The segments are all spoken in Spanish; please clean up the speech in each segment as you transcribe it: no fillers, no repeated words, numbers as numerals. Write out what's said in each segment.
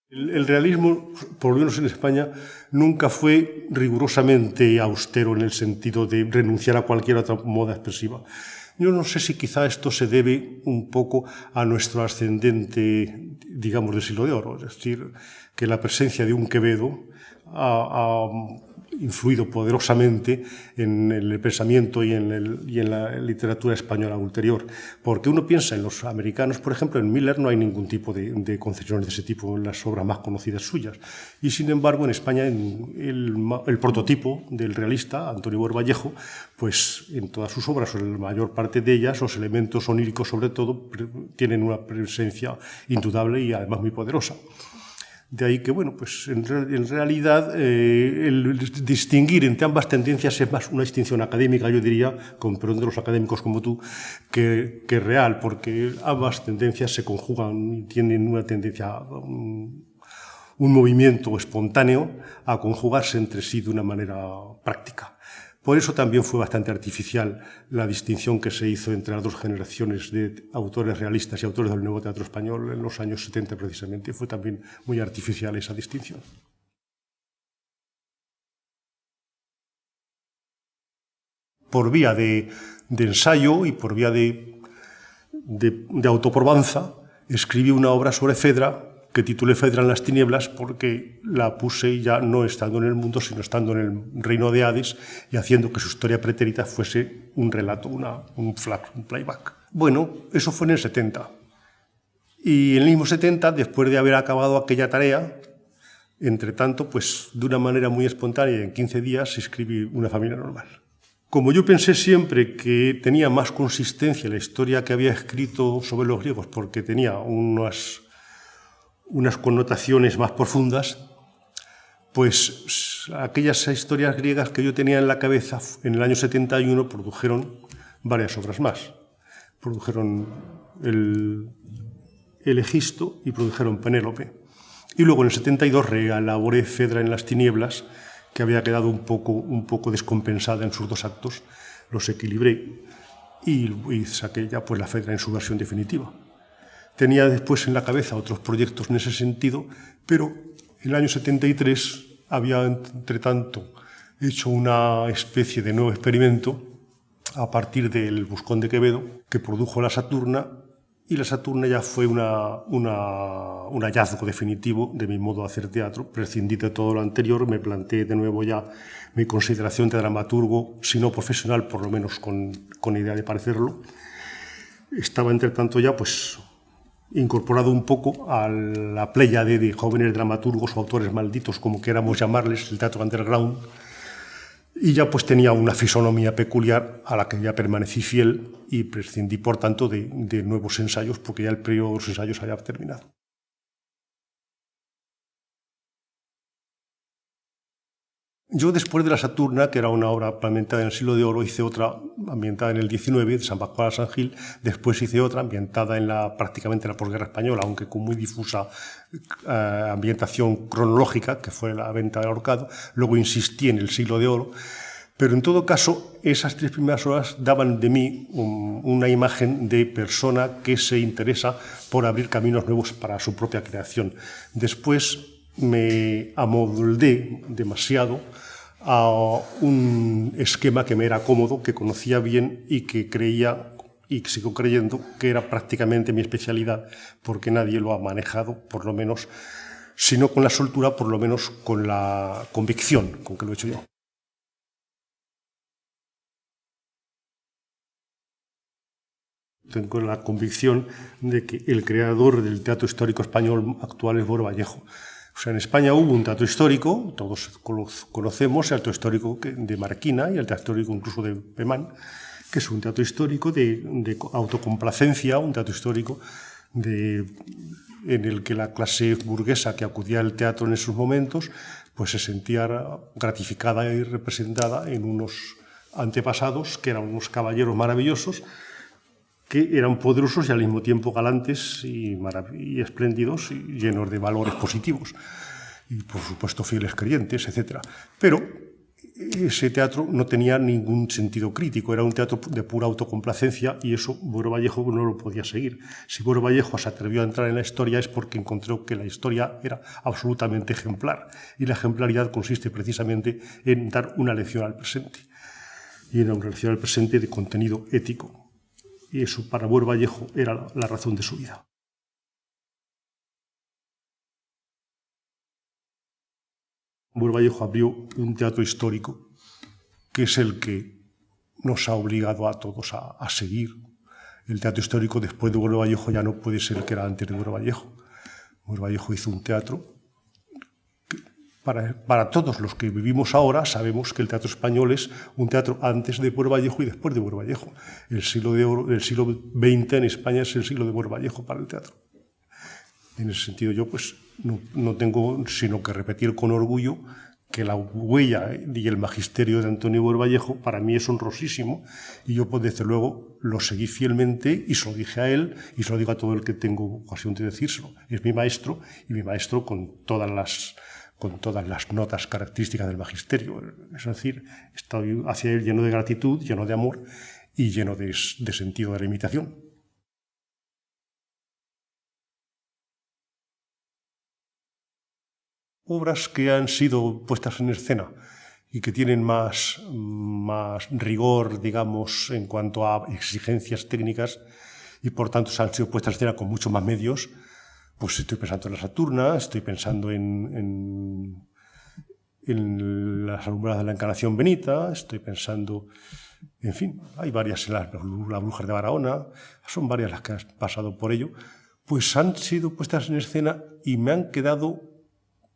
El realismo, por lo menos en España, nunca fue rigurosamente austero en el sentido de renunciar a cualquier otra moda expresiva. Yo no sé si quizá esto se debe un poco a nuestro ascendente, digamos, del siglo de oro, es decir, que la presencia de un Quevedo ha influido poderosamente en el pensamiento y en la literatura española ulterior. Porque uno piensa en los americanos, por ejemplo, en Miller no hay ningún tipo de concesiones de ese tipo en las obras más conocidas suyas. Y sin embargo, en España, el prototipo del realista, Antonio Boer Vallejo, pues en todas sus obras, o en la mayor parte de ellas, los elementos oníricos sobre todo, tienen una presencia indudable y además muy poderosa. De ahí que, bueno, pues en realidad el distinguir entre ambas tendencias es más una distinción académica, yo diría, con perdón de los académicos como tú, que real, porque ambas tendencias se conjugan y tienen una tendencia, un movimiento espontáneo a conjugarse entre sí de una manera práctica. Por eso también fue bastante artificial la distinción que se hizo entre las dos generaciones de autores realistas y autores del nuevo teatro español en los años 70 precisamente. Fue también muy artificial esa distinción. Por vía de ensayo y por vía de autoprobanza, escribí una obra sobre Fedra que titulé Fedra en las tinieblas porque la puse ya no estando en el mundo, sino estando en el reino de Hades y haciendo que su historia pretérita fuese un relato, un playback. Bueno, eso fue en el 70. Y en el mismo 70, después de haber acabado aquella tarea, entre tanto, pues de una manera muy espontánea, en 15 días, escribí Una familia normal. Como yo pensé siempre que tenía más consistencia la historia que había escrito sobre los griegos, porque tenía unas connotaciones más profundas, pues aquellas historias griegas que yo tenía en la cabeza en el año 71 produjeron varias obras más. Produjeron el Egisto y produjeron Penélope. Y luego en el 72 reelaboré Fedra en las tinieblas, que había quedado un poco descompensada en sus dos actos. Los equilibré y saqué ya pues la Fedra en su versión definitiva. Tenía después en la cabeza otros proyectos en ese sentido, pero en el año 73 había, entre tanto, hecho una especie de nuevo experimento a partir del Buscón de Quevedo, que produjo la Saturna, y la Saturna ya fue un hallazgo definitivo de mi modo de hacer teatro. Prescindí de todo lo anterior, me planteé de nuevo ya mi consideración de dramaturgo, si no profesional, por lo menos con idea de parecerlo. Estaba, entre tanto, ya pues incorporado un poco a la pléyade de jóvenes dramaturgos o autores malditos, como queramos llamarles, el teatro underground, y ya pues tenía una fisonomía peculiar a la que ya permanecí fiel y prescindí, por tanto, de nuevos ensayos, porque ya el periodo de los ensayos había terminado. Yo, después de la Saturna, que era una obra ambientada en el siglo de oro, hice otra ambientada en el XIX, de San Pascual a San Gil. Después hice otra ambientada prácticamente en la posguerra española, aunque con muy difusa ambientación cronológica, que fue La venta del ahorcado. Luego insistí en el siglo de oro. Pero en todo caso, esas 3 primeras horas daban de mí una imagen de persona que se interesa por abrir caminos nuevos para su propia creación. Después me amoldé demasiado a un esquema que me era cómodo, que conocía bien y que creía, y sigo creyendo, que era prácticamente mi especialidad, porque nadie lo ha manejado, por lo menos, si no con la soltura, por lo menos con la convicción con que lo he hecho yo. Tengo la convicción de que el creador del teatro histórico español actual es Boer Vallejo. O sea, en España hubo un teatro histórico, todos conocemos el teatro histórico de Marquina y el teatro histórico incluso de Pemán, que es un teatro histórico de autocomplacencia, un teatro histórico en el que la clase burguesa que acudía al teatro en esos momentos pues se sentía gratificada y representada en unos antepasados que eran unos caballeros maravillosos, que eran poderosos y al mismo tiempo galantes y espléndidos y llenos de valores positivos. Y, por supuesto, fieles creyentes, etc. Pero ese teatro no tenía ningún sentido crítico, era un teatro de pura autocomplacencia y eso Buero Vallejo no lo podía seguir. Si Buero Vallejo se atrevió a entrar en la historia es porque encontró que la historia era absolutamente ejemplar y la ejemplaridad consiste precisamente en dar una lección al presente y en una lección al presente de contenido ético. Y eso para Buero Vallejo era la razón de su vida. Buero Vallejo abrió un teatro histórico, que es el que nos ha obligado a todos a seguir. El teatro histórico después de Buero Vallejo ya no puede ser el que era antes de Buero Vallejo. Buero Vallejo hizo un teatro que, para todos los que vivimos ahora, sabemos que el teatro español es un teatro antes de Buero Vallejo y después de Buero Vallejo. El siglo XX en España es el siglo de Buero Vallejo para el teatro. En ese sentido yo pues no tengo sino que repetir con orgullo que la huella y el magisterio de Antonio Buero Vallejo para mí es honrosísimo y yo pues desde luego lo seguí fielmente y se lo dije a él y se lo digo a todo el que tengo ocasión de decírselo. Es mi maestro y mi maestro con todas las notas características del magisterio. Es decir, estoy hacia él lleno de gratitud, lleno de amor y lleno de sentido de la imitación. Obras que han sido puestas en escena y que tienen más rigor, digamos, en cuanto a exigencias técnicas y por tanto se han sido puestas en escena con mucho más medios, pues estoy pensando en La Saturna, estoy pensando en Las alumbradas de la Encarnación Benita, estoy pensando, en fin, hay varias en las Brujas de Barahona, son varias las que han pasado por ello, pues han sido puestas en escena y me han quedado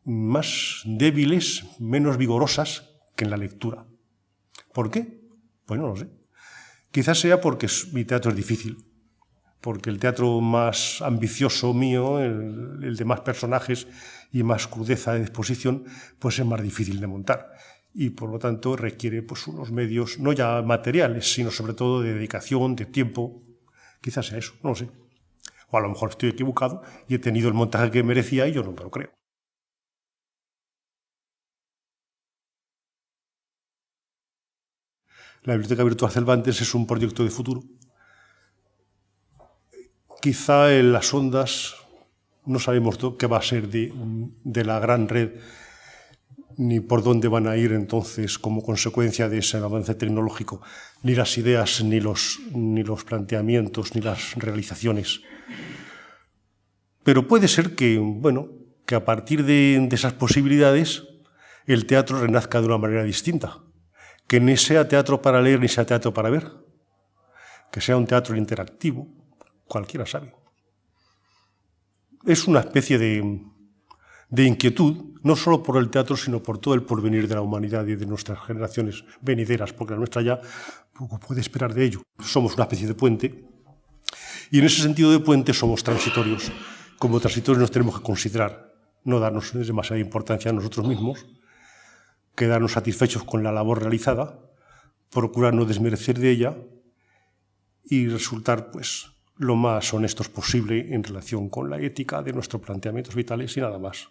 más débiles, menos vigorosas que en la lectura. ¿Por qué? Pues no lo sé. Quizás sea porque mi teatro es difícil, porque el teatro más ambicioso mío, el de más personajes y más crudeza de exposición, pues es más difícil de montar. Y por lo tanto requiere pues unos medios, no ya materiales, sino sobre todo de dedicación, de tiempo. Quizás sea eso, no lo sé. O a lo mejor estoy equivocado y he tenido el montaje que merecía y yo no me lo creo. La Biblioteca Virtual Cervantes es un proyecto de futuro. Quizá en las ondas no sabemos qué va a ser de la gran red, ni por dónde van a ir entonces como consecuencia de ese avance tecnológico, ni las ideas, ni los planteamientos, ni las realizaciones. Pero puede ser que a partir de esas posibilidades el teatro renazca de una manera distinta. Que ni sea teatro para leer ni sea teatro para ver, que sea un teatro interactivo, cualquiera sabe. Es una especie de inquietud, no solo por el teatro, sino por todo el porvenir de la humanidad y de nuestras generaciones venideras, porque la nuestra ya poco puede esperar de ello. Somos una especie de puente, y en ese sentido de puente somos transitorios. Como transitorios nos tenemos que considerar, no darnos demasiada importancia a nosotros mismos, quedarnos satisfechos con la labor realizada, procurar no desmerecer de ella y resultar pues lo más honestos posible en relación con la ética de nuestros planteamientos vitales y nada más.